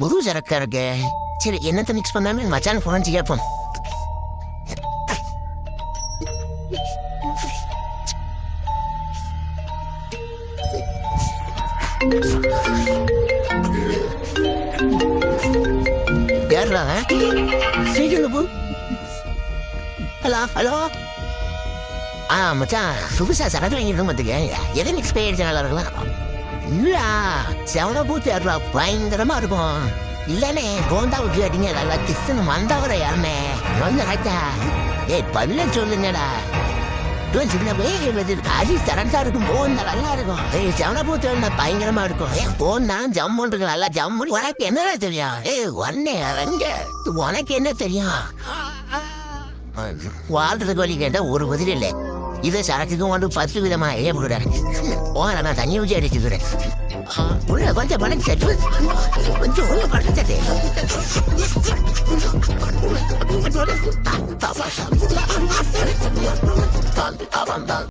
புது சரக்கா இருக்கு. சரி என்னத்த மிக்ஸ் பண்ணாம மச்சான் போன் கேட்போம். யாரா சீக்கிரம். Hello hello. மச்சான் புதுசா சரக்கு வாங்கிட்டு பார்த்துக்க. எதை மிக்ஸ் பண்ணி நல்லா இருக்கலாம். இல்லா செவன பூச்சி ஏறா பயங்கரமா இருக்கும். இல்லனே கோந்தா ஊற்றி அடிங்க நல்லா கிஸ்ன்னு வந்தவரை யாருனே வந்து ஆச்சா. ஏய் பல்ல சொல்லுங்கடா. சின்ன அடி சரண்டா இருக்கும். போந்தா நல்லா இருக்கும். ஏய் செவன பூச்சி பயங்கரமா இருக்கும். ஏன் போனா ஜம்மு இருக்கு நல்லா ஜம்மு. உனக்கு என்னடா தெரியும்? ஏய் ஒன்னே அரங்க உனக்கு என்ன தெரியும்? வாழ்றதுக்கு வழி கேட்டா ஒரு பதில் இல்லை. இதை சரக்குக்கும் வந்து 10 விதமா ஏற்படுறேன். நான் தண்ணி ஊற்றி அடிச்சுக்கிறேன். உள்ள கொஞ்சம் பணம் சட்டு கொஞ்சம் உள்ள பணம் சட்டு